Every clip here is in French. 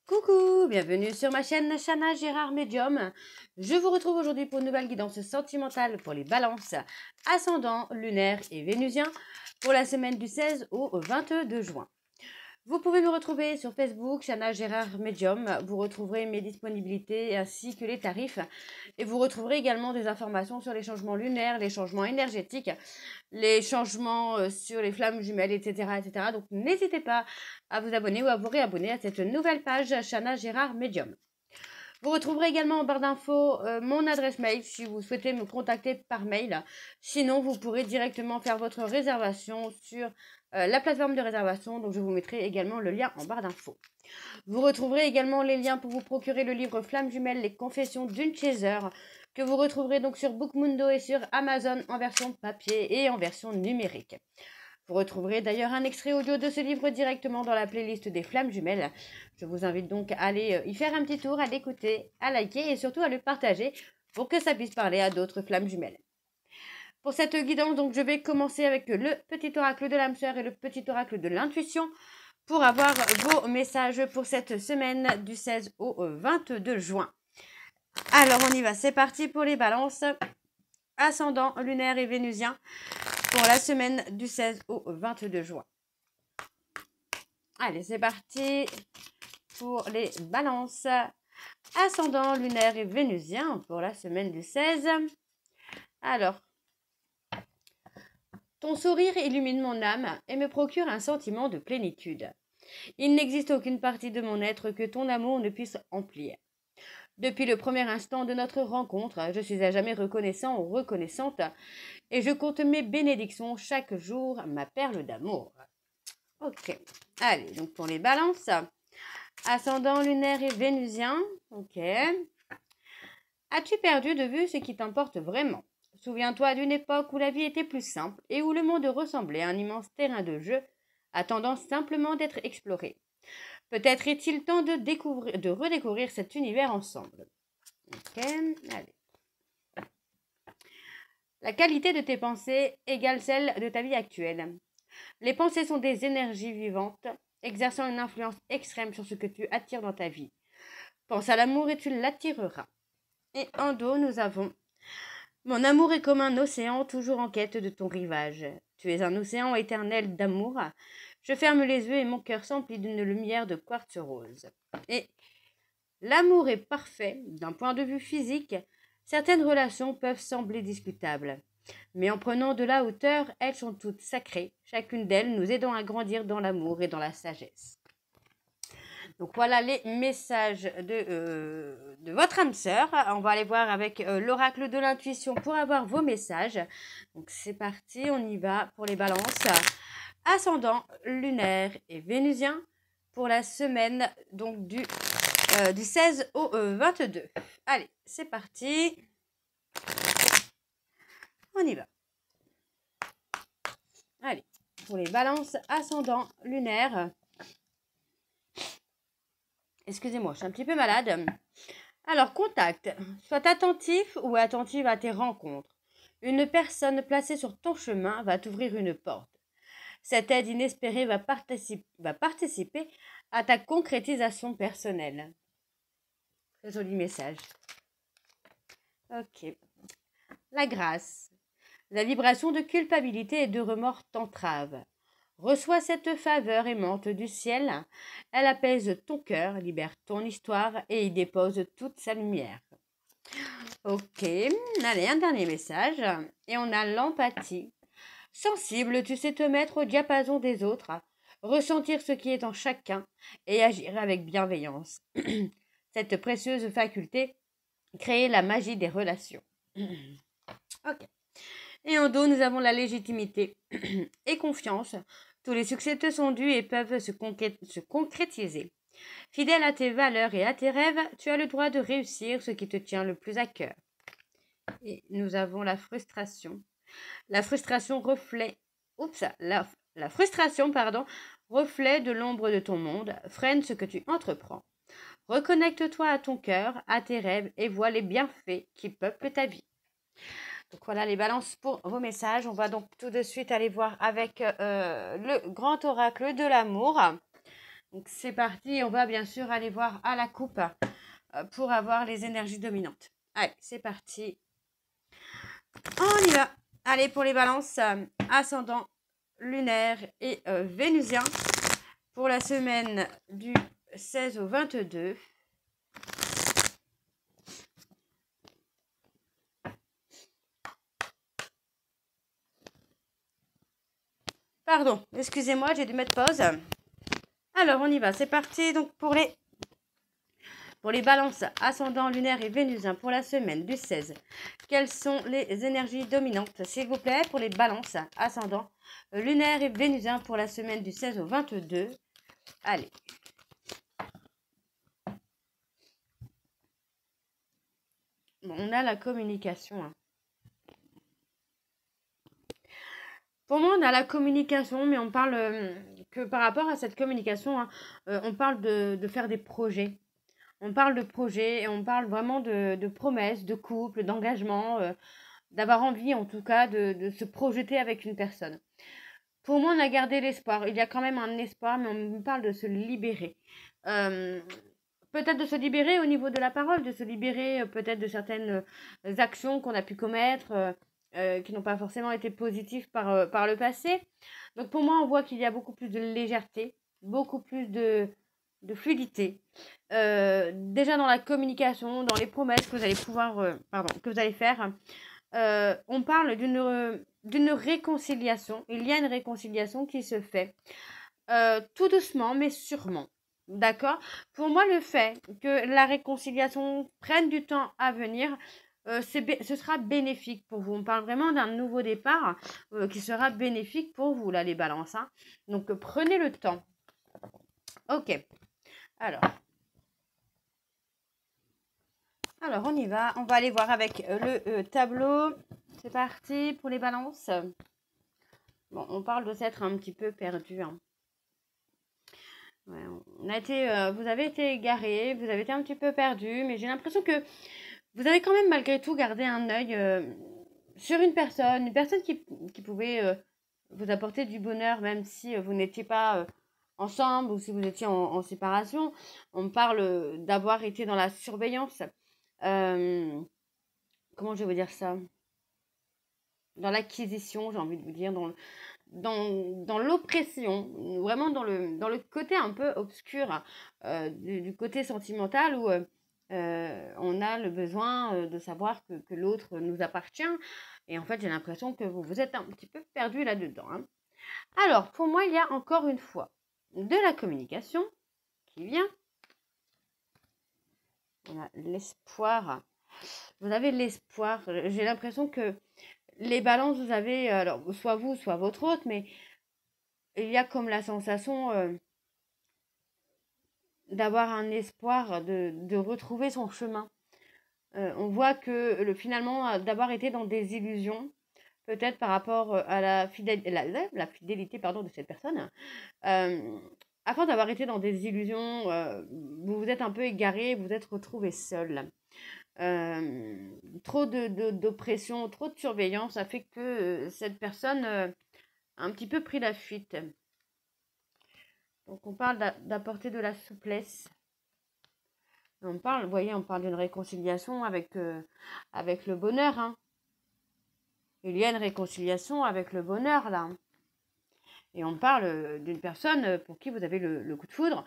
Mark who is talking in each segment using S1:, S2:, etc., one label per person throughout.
S1: Coucou, bienvenue sur ma chaîne Chana Gérard Medium. Je vous retrouve aujourd'hui pour une nouvelle guidance sentimentale pour les balances, ascendant, lunaire et vénusien pour la semaine du 16 au 22 juin. Vous pouvez me retrouver sur Facebook, Chana Gérard Medium. Vous retrouverez mes disponibilités ainsi que les tarifs. Et vous retrouverez également des informations sur les changements lunaires, les changements énergétiques, les changements sur les flammes jumelles, etc., etc. Donc n'hésitez pas à vous abonner ou à vous réabonner à cette nouvelle page Chana Gérard Medium. Vous retrouverez également en barre d'infos mon adresse mail si vous souhaitez me contacter par mail. Sinon, vous pourrez directement faire votre réservation sur la plateforme de réservation. Donc, je vous mettrai également le lien en barre d'infos. Vous retrouverez également les liens pour vous procurer le livre Flammes jumelles, les confessions d'une chaser, que vous retrouverez donc sur Bookmundo et sur Amazon en version papier et en version numérique. Vous retrouverez d'ailleurs un extrait audio de ce livre directement dans la playlist des Flammes jumelles. Je vous invite donc à aller y faire un petit tour, à l'écouter, à liker et surtout à le partager pour que ça puisse parler à d'autres flammes jumelles. Pour cette guidance, donc, je vais commencer avec le petit oracle de l'âme sœur et le petit oracle de l'intuition pour avoir vos messages pour cette semaine du 16 au 22 juin. Alors on y va, c'est parti pour les balances, ascendant, lunaire et vénusien pour la semaine du 16 au 22 juin. Allez, c'est parti pour les balances, ascendant, lunaire et vénusien pour la semaine du 16. Alors, ton sourire illumine mon âme et me procure un sentiment de plénitude. Il n'existe aucune partie de mon être que ton amour ne puisse emplir. Depuis le premier instant de notre rencontre, je suis à jamais reconnaissant ou reconnaissante et je compte mes bénédictions chaque jour, ma perle d'amour. Ok, allez, donc pour les balances, ascendant, lunaire et vénusien, ok. As-tu perdu de vue ce qui t'importe vraiment? Souviens-toi d'une époque où la vie était plus simple et où le monde ressemblait à un immense terrain de jeu attendant simplement d'être exploré. Peut-être est-il temps de redécouvrir cet univers ensemble. Ok, allez. La qualité de tes pensées égale celle de ta vie actuelle. Les pensées sont des énergies vivantes, exerçant une influence extrême sur ce que tu attires dans ta vie. Pense à l'amour et tu l'attireras. Et en dos, nous avons mon amour est comme un océan toujours en quête de ton rivage. Tu es un océan éternel d'amour. Je ferme les yeux et mon cœur s'emplit d'une lumière de quartz rose. Et l'amour est parfait d'un point de vue physique. Certaines relations peuvent sembler discutables. Mais en prenant de la hauteur, elles sont toutes sacrées, chacune d'elles nous aidant à grandir dans l'amour et dans la sagesse. Donc voilà les messages de votre âme sœur. On va aller voir avec l'oracle de l'intuition pour avoir vos messages. Donc c'est parti, on y va pour les balances. Ascendant, lunaire et vénusien pour la semaine donc du 16 au 22. Allez, c'est parti. On y va. Allez, pour les balances, ascendant, lunaire. Excusez-moi, je suis un petit peu malade. Alors, contact. Sois attentif ou attentive à tes rencontres. Une personne placée sur ton chemin va t'ouvrir une porte. Cette aide inespérée va participer à ta concrétisation personnelle. Très joli message. Ok. La grâce. La vibration de culpabilité et de remords t'entrave. Reçois cette faveur aimante du ciel. Elle apaise ton cœur, libère ton histoire et y dépose toute sa lumière. Ok, allez, un dernier message. Et on a l'empathie. Sensible, tu sais te mettre au diapason des autres, ressentir ce qui est en chacun et agir avec bienveillance. Cette précieuse faculté crée la magie des relations. Ok. Et en dos, nous avons la légitimité et confiance. Tous les succès te sont dus et peuvent se concrétiser. Fidèle à tes valeurs et à tes rêves, tu as le droit de réussir ce qui te tient le plus à cœur. Et nous avons la frustration. La frustration la frustration, reflet de l'ombre de ton monde, freine ce que tu entreprends. Reconnecte-toi à ton cœur, à tes rêves et vois les bienfaits qui peuplent ta vie. Donc voilà les balances pour vos messages. On va donc tout de suite aller voir avec le grand oracle de l'amour. Donc c'est parti, on va bien sûr aller voir à la coupe pour avoir les énergies dominantes. Allez, c'est parti. On y va. Allez, pour les balances, ascendant, lunaire et vénusien, pour la semaine du 16 au 22. Pardon, excusez-moi, j'ai dû mettre pause. Alors, on y va, c'est parti. Donc, pour les balances ascendant, lunaire et vénusien pour la semaine du 16, quelles sont les énergies dominantes, s'il vous plaît, pour les balances ascendant, lunaire et vénusien pour la semaine du 16 au 22. Allez. Bon, on a la communication. Hein. Pour moi, on a la communication, mais on parle que par rapport à cette communication, hein, on parle de faire des projets. On parle de projets et on parle vraiment de promesses, de couple, d'engagement, d'avoir envie en tout cas de se projeter avec une personne. Pour moi, on a gardé l'espoir. Il y a quand même un espoir, mais on parle de se libérer. Peut-être de se libérer au niveau de la parole, de se libérer peut-être de certaines actions qu'on a pu commettre, qui n'ont pas forcément été positives par le passé. Donc pour moi, on voit qu'il y a beaucoup plus de légèreté, beaucoup plus de fluidité. Déjà dans la communication, dans les promesses que vous allez que vous allez faire. On parle d'une réconciliation. Il y a une réconciliation qui se fait tout doucement, mais sûrement. D'accord? Pour moi, le fait que la réconciliation prenne du temps à venir, ce sera bénéfique pour vous. On parle vraiment d'un nouveau départ qui sera bénéfique pour vous, là, les balances. Hein. Donc, prenez le temps. Ok. Alors, on y va. On va aller voir avec le tableau. C'est parti pour les balances. Bon, on parle de s'être un petit peu perdu. Hein. Ouais, vous avez été égaré, vous avez été un petit peu perdu, mais j'ai l'impression que vous avez quand même malgré tout gardé un œil sur une personne qui pouvait vous apporter du bonheur, même si vous n'étiez pas ensemble ou si vous étiez en séparation. On parle d'avoir été dans la surveillance. Comment je vais vous dire ça? Dans l'acquisition, j'ai envie de vous dire, dans l'oppression, vraiment dans le côté un peu obscur du côté sentimental où on a le besoin de savoir que l'autre nous appartient. Et en fait, j'ai l'impression que vous êtes un petit peu perdu là-dedans. Hein. Alors, pour moi, il y a encore une fois de la communication qui vient. On a l'espoir. Vous avez l'espoir. J'ai l'impression que les balances, vous avez, alors soit vous, soit votre hôte, mais il y a comme la sensation d'avoir un espoir de retrouver son chemin. On voit que finalement, d'avoir été dans des illusions, peut-être par rapport à la fidélité de cette personne, afin d'avoir été dans des illusions, vous vous êtes un peu égaré, vous vous êtes retrouvé seul. Trop d'oppression, trop de surveillance a fait que cette personne a un petit peu pris la fuite. Donc on parle d'apporter de la souplesse. Vous voyez, on parle d'une réconciliation avec le bonheur. Hein. Il y a une réconciliation avec le bonheur là. Et on parle d'une personne pour qui vous avez le coup de foudre.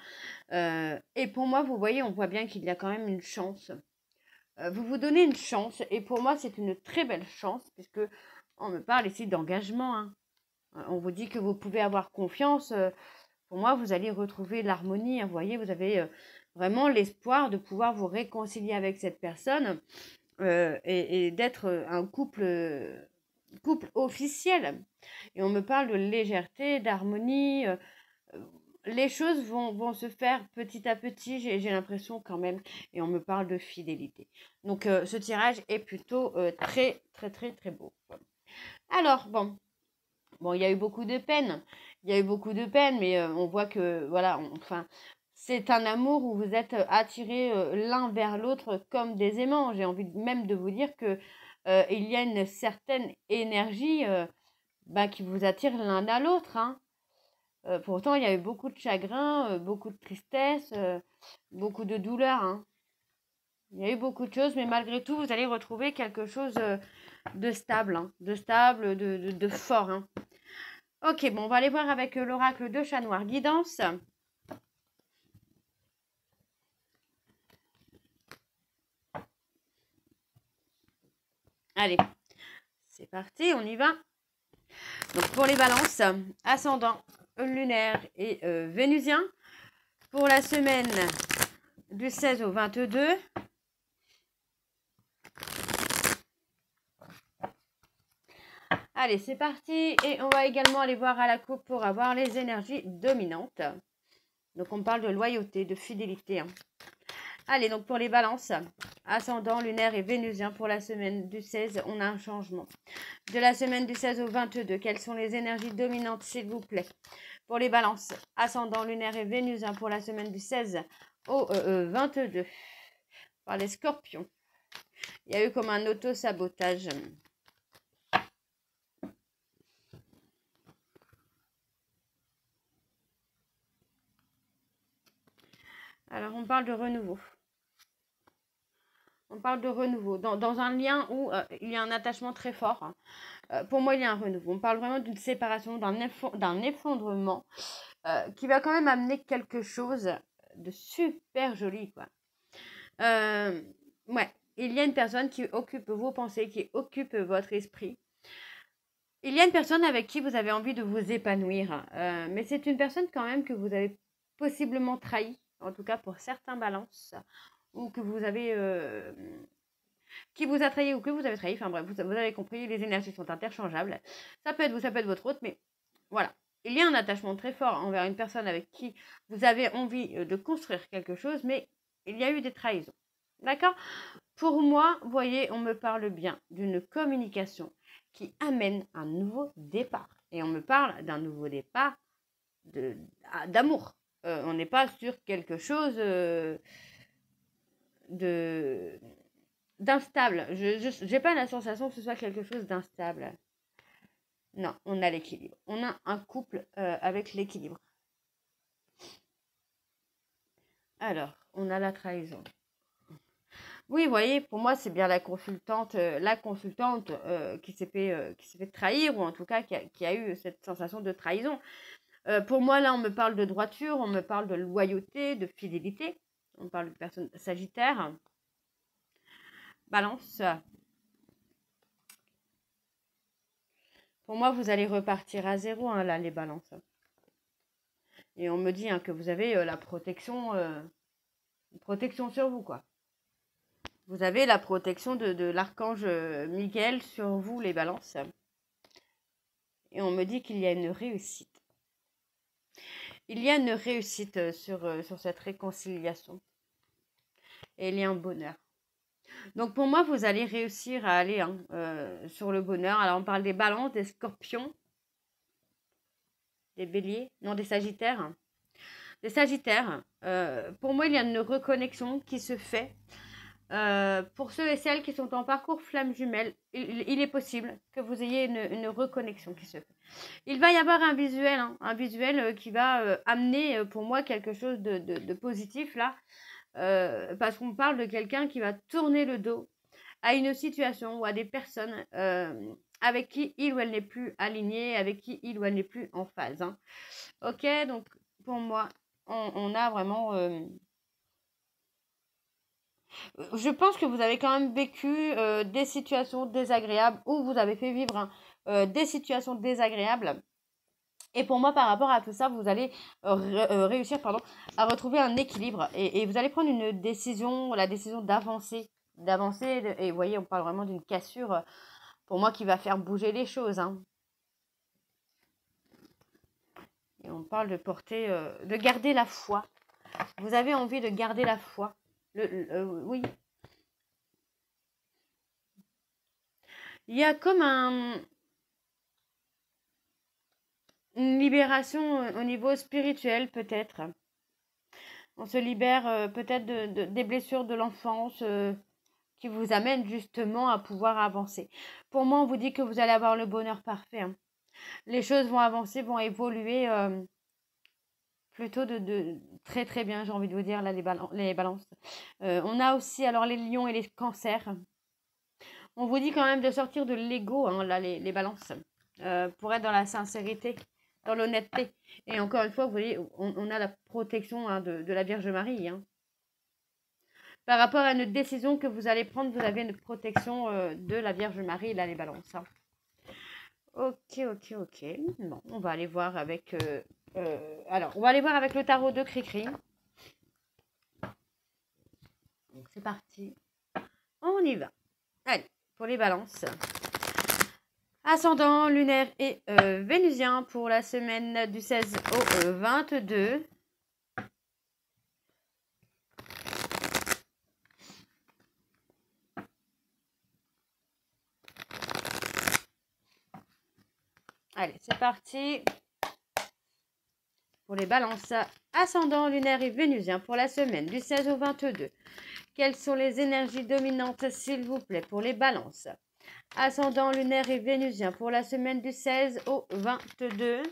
S1: Et pour moi, vous voyez, on voit bien qu'il y a quand même une chance. Vous vous donnez une chance. Et pour moi, c'est une très belle chance puisque on me parle ici d'engagement. Hein. On vous dit que vous pouvez avoir confiance. Pour moi, vous allez retrouver l'harmonie. Hein. Vous voyez, vous avez vraiment l'espoir de pouvoir vous réconcilier avec cette personne et d'être un couple officiel. Et on me parle de légèreté, d'harmonie. Les choses vont se faire petit à petit, j'ai l'impression quand même. Et on me parle de fidélité. Donc, ce tirage est plutôt très, très, très, très beau. Alors, bon, il y a eu beaucoup de peine. Mais on voit que, voilà, c'est un amour où vous êtes attirés l'un vers l'autre comme des aimants. J'ai envie même de vous dire que il y a une certaine énergie qui vous attire l'un à l'autre. Hein. Pourtant, il y a eu beaucoup de chagrin, beaucoup de tristesse, beaucoup de douleur, hein. Il y a eu beaucoup de choses, mais malgré tout, vous allez retrouver quelque chose de stable, hein, de fort, hein. Ok, bon, on va aller voir avec l'oracle de Chat Noir Guidance. Allez, c'est parti, on y va. Donc pour les balances, ascendant, lunaire et vénusien, pour la semaine du 16 au 22. Allez, c'est parti. Et on va également aller voir à la coupe pour avoir les énergies dominantes. Donc on parle de loyauté, de fidélité, hein. Allez, donc pour les balances, ascendant, lunaire et vénusien, pour la semaine du 16, on a un changement. De la semaine du 16 au 22, quelles sont les énergies dominantes, s'il vous plaît? Pour les balances, ascendant, lunaire et vénusien, pour la semaine du 16 au 22. Par les scorpions, il y a eu comme un auto-sabotage. Alors, on parle de renouveau. On parle de renouveau. Dans un lien où il y a un attachement très fort. Pour moi, il y a un renouveau. On parle vraiment d'une séparation, d'un effondrement qui va quand même amener quelque chose de super joli, quoi. Ouais, il y a une personne qui occupe vos pensées, qui occupe votre esprit. Il y a une personne avec qui vous avez envie de vous épanouir. Mais c'est une personne quand même que vous avez possiblement trahi, en tout cas pour certains balances, ou que vous avez... qui vous a trahi ou que vous avez trahi. Enfin bref, vous avez compris, les énergies sont interchangeables. Ça peut être vous, ça peut être votre autre, mais voilà. Il y a un attachement très fort envers une personne avec qui vous avez envie de construire quelque chose, mais il y a eu des trahisons. D'accord? Pour moi, vous voyez, on me parle bien d'une communication qui amène un nouveau départ. Et on me parle d'un nouveau départ d'amour. On n'est pas sur quelque chose d'instable. Je n'ai pas la sensation que ce soit quelque chose d'instable. Non, on a l'équilibre. On a un couple avec l'équilibre. Alors, on a la trahison. Oui, vous voyez, pour moi, c'est bien la consultante qui s'est fait trahir, ou en tout cas qui a eu cette sensation de trahison. Pour moi, là, on me parle de droiture, on me parle de loyauté, de fidélité. On parle de personne sagittaire. Balance. Pour moi, vous allez repartir à zéro, hein, là, les balances. Et on me dit que vous avez la protection sur vous, quoi. Vous avez la protection de l'archange Michael sur vous, les balances. Et on me dit qu'il y a une réussite. Il y a une réussite sur cette réconciliation. Et il y a un bonheur. Donc pour moi, vous allez réussir à aller sur le bonheur. Alors on parle des balances, des scorpions, des béliers, non, des sagittaires. Des sagittaires, pour moi, il y a une reconnexion qui se fait. Pour ceux et celles qui sont en parcours flamme jumelle, il est possible que vous ayez une reconnexion qui se fait. Il va y avoir un visuel qui va amener pour moi quelque chose de positif là, parce qu'on parle de quelqu'un qui va tourner le dos à une situation ou à des personnes avec qui il ou elle n'est plus aligné, avec qui il ou elle n'est plus en phase. Hein. Ok, donc pour moi, on a vraiment... je pense que vous avez quand même vécu des situations désagréables ou vous avez fait vivre des situations désagréables. Et pour moi, par rapport à tout ça, vous allez réussir à retrouver un équilibre. Et vous allez prendre une décision, la décision d'avancer. Et vous voyez, on parle vraiment d'une cassure, pour moi, qui va faire bouger les choses. Hein. Et on parle de porter, de garder la foi. Vous avez envie de garder la foi. Oui. Il y a comme une libération au niveau spirituel, peut-être. On se libère peut-être des blessures de l'enfance qui vous amènent justement à pouvoir avancer. Pour moi, on vous dit que vous allez avoir le bonheur parfait. Hein. Les choses vont avancer, vont évoluer plutôt de très très bien, j'ai envie de vous dire, là, les balances. On a aussi, alors, les lions et les cancers. On vous dit quand même de sortir de l'ego, hein, là, les balances, pour être dans la sincérité, dans l'honnêteté. Et encore une fois, vous voyez, on a la protection, hein, de la Vierge Marie, hein. Par rapport à une décision que vous allez prendre, vous avez une protection de la Vierge Marie, là, les balances, hein. Ok, ok, ok. Bon, on va aller voir avec... alors, on va aller voir avec le tarot de Cricri. Donc, c'est parti. On y va. Allez, pour les balances. Ascendant, lunaire et vénusien pour la semaine du 16 au 22. Allez, c'est parti. Pour les balances, ascendant, lunaire et vénusien pour la semaine du 16 au 22. Quelles sont les énergies dominantes, s'il vous plaît, pour les balances? Ascendant, lunaire et vénusien pour la semaine du 16 au 22.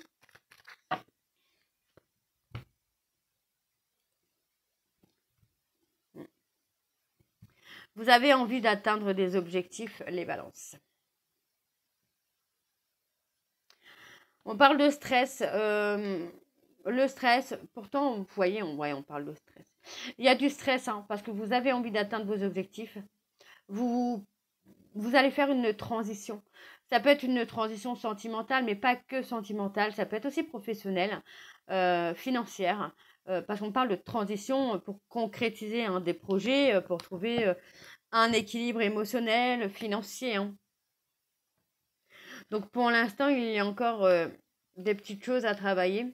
S1: Vous avez envie d'atteindre des objectifs, les balances. On parle de stress. Le stress, pourtant, vous voyez, on parle de stress. Il y a du stress, hein, parce que vous avez envie d'atteindre vos objectifs. Vous allez faire une transition. Ça peut être une transition sentimentale, mais pas que sentimentale. Ça peut être aussi professionnelle, financière. Parce qu'on parle de transition pour concrétiser, hein, des projets, pour trouver un équilibre émotionnel, financier, hein. Donc pour l'instant, il y a encore des petites choses à travailler.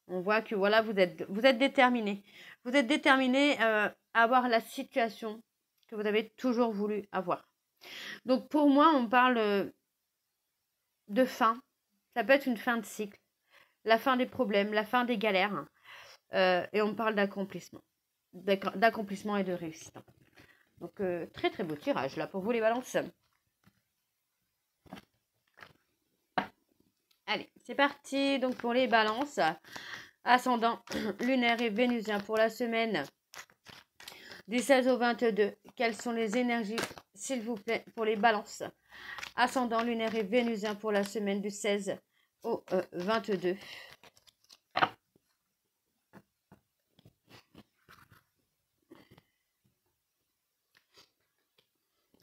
S1: On voit que voilà, vous êtes déterminé. Vous êtes déterminé à avoir la situation que vous avez toujours voulu avoir. Donc pour moi, on parle de fin. Ça peut être une fin de cycle, la fin des problèmes, la fin des galères. Et on parle d'accomplissement. D'accomplissement et de réussite. Donc très très beau tirage là pour vous les balances. Allez, c'est parti donc pour les balances. Ascendant, lunaire et vénusien pour la semaine du 16 au 22. Quelles sont les énergies, s'il vous plaît, pour les balances? Ascendant, lunaire et vénusien pour la semaine du 16 au 22.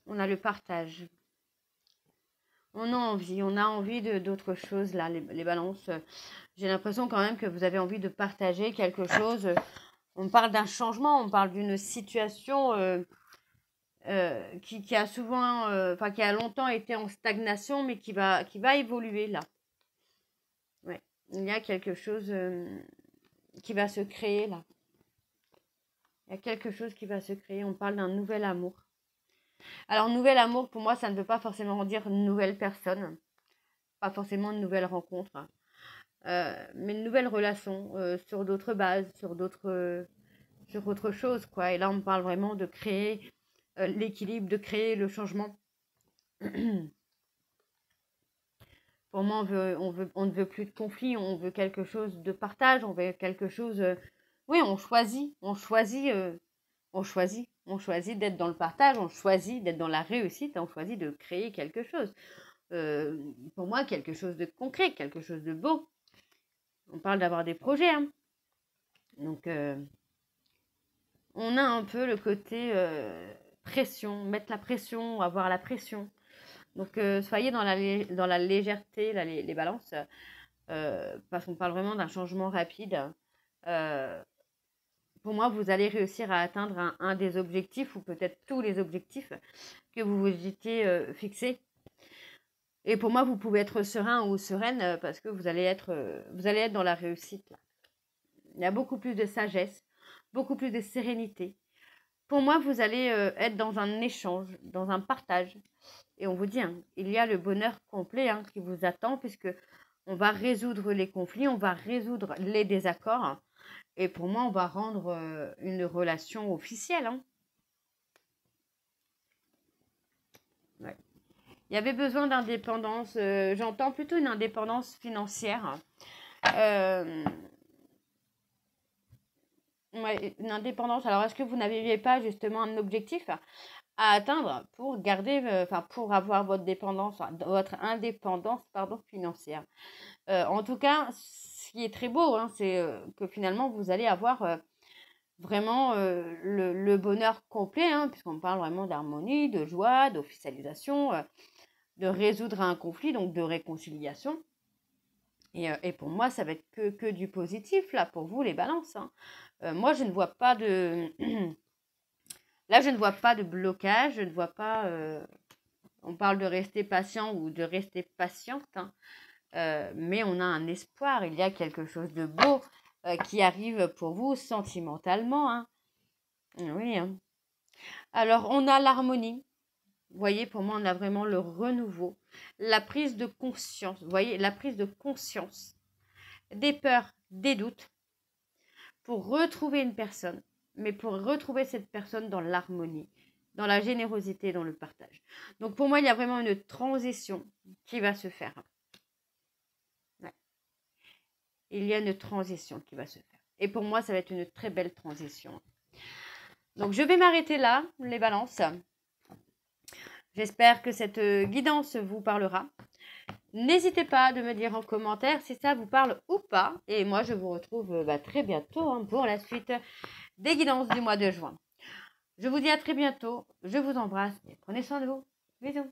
S1: On a le partage. On a envie d'autre chose là, les balances. J'ai l'impression quand même que vous avez envie de partager quelque chose. On parle d'un changement, on parle d'une situation qui a souvent, qui a longtemps été en stagnation, mais qui va évoluer là. Ouais, il y a quelque chose qui va se créer là. Il y a quelque chose qui va se créer. On parle d'un nouvel amour. Alors, nouvel amour, pour moi, ça ne veut pas forcément dire une nouvelle personne. Pas forcément une nouvelle rencontre. Mais une nouvelle relation sur d'autres bases, sur autre chose, quoi. Et là, on parle vraiment de créer l'équilibre, de créer le changement. Pour moi, on ne veut plus de conflit, on veut quelque chose de partage, on veut quelque chose... oui, on choisit d'être dans le partage, on choisit d'être dans la réussite, on choisit de créer quelque chose. Pour moi, quelque chose de concret, quelque chose de beau. On parle d'avoir des projets, hein. Donc, on a un peu le côté pression, mettre la pression, avoir la pression. Donc, soyez dans la légèreté, là, les balances, parce qu'on parle vraiment d'un changement rapide. Pour moi, vous allez réussir à atteindre un des objectifs, ou peut-être tous les objectifs que vous vous étiez fixés. Et pour moi, vous pouvez être serein ou sereine parce que vous allez être dans la réussite. Là. Il y a beaucoup plus de sagesse, beaucoup plus de sérénité. Pour moi, vous allez être dans un échange, dans un partage. Et on vous dit, hein, il y a le bonheur complet hein, qui vous attend puisque on va résoudre les conflits, on va résoudre les désaccords. Hein, et pour moi, on va rendre une relation officielle. Hein. Ouais. Il y avait besoin d'indépendance. J'entends plutôt une indépendance financière. Ouais, une indépendance. Alors, est-ce que vous n'aviez pas justement un objectif à atteindre pour garder, enfin, pour avoir votre dépendance, enfin, votre indépendance, pardon, financière? En tout cas, ce qui est très beau, hein, c'est que finalement, vous allez avoir vraiment le bonheur complet, hein, puisqu'on parle vraiment d'harmonie, de joie, d'officialisation, de résoudre un conflit, donc de réconciliation. Et pour moi, ça va être que du positif, là, pour vous, les balances, hein. Moi, je ne vois pas de... Là, je ne vois pas de blocage, je ne vois pas... On parle de rester patient ou de rester patiente, hein. Mais on a un espoir, il y a quelque chose de beau qui arrive pour vous sentimentalement, hein. Oui, hein. Alors, on a l'harmonie. Vous voyez, pour moi, on a vraiment le renouveau, la prise de conscience. Vous voyez, la prise de conscience des peurs, des doutes, pour retrouver une personne, mais pour retrouver cette personne dans l'harmonie, dans la générosité, dans le partage. Donc, pour moi, il y a vraiment une transition qui va se faire. Ouais. Il y a une transition qui va se faire. Et pour moi, ça va être une très belle transition. Donc, je vais m'arrêter là, les balances. J'espère que cette guidance vous parlera. N'hésitez pas de me dire en commentaire si ça vous parle ou pas. Et moi, je vous retrouve très bientôt, hein, pour la suite des guidances du mois de juin. Je vous dis à très bientôt. Je vous embrasse et prenez soin de vous. Bisous.